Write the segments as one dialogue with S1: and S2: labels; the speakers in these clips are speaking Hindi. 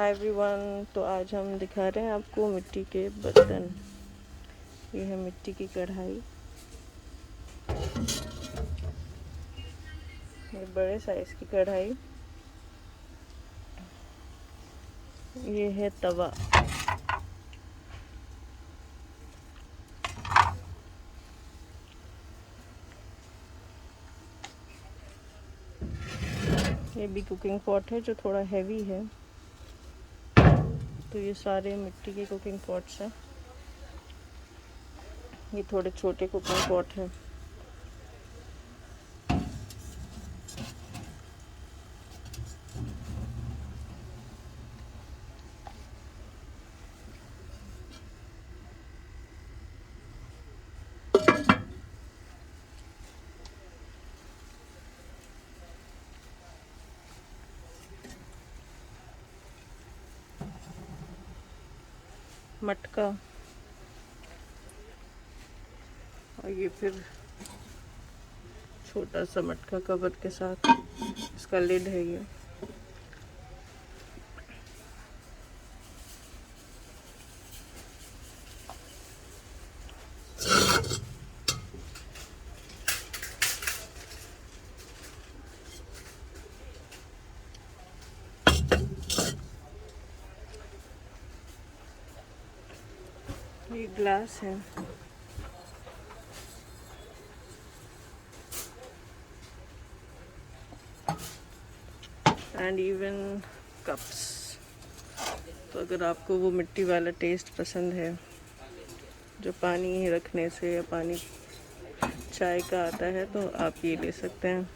S1: Hi everyone. तो आज हम दिखा रहे हैं आपको मिट्टी के बर्तन। ये है मिट्टी की कढ़ाई, ये बड़े साइज की कढ़ाई। ये है तवा, ये भी कुकिंग पॉट है जो थोड़ा हैवी है। तो ये सारे मिट्टी के कुकिंग पॉट्स हैं। ये थोड़े छोटे कुकिंग पॉट हैं। मटका, और ये फिर छोटा सा मटका कवर के साथ, इसका लिड है ये। ये ग्लास है, एंड इवन कप्स। तो अगर आपको वो मिट्टी वाला टेस्ट पसंद है जो पानी रखने से या पानी चाय का आता है, तो आप ये ले सकते हैं।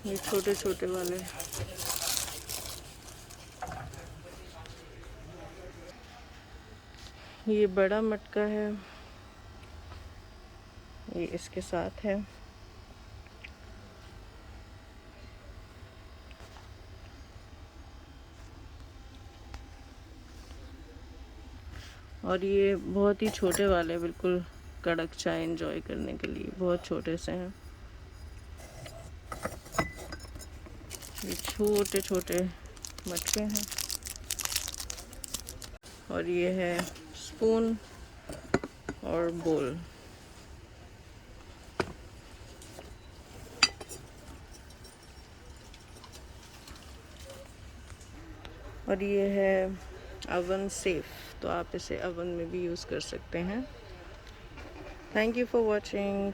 S1: ये छोटे छोटे वाले। ये बड़ा मटका है, ये इसके साथ है। और ये बहुत ही छोटे वाले, बिल्कुल कड़क चाय एंजॉय करने के लिए बहुत छोटे से हैं। ये छोटे छोटे मटके हैं। और ये है स्पून और बोल। और ये है अवन सेफ, तो आप इसे अवन में भी यूज़ कर सकते हैं। Thank you for watching.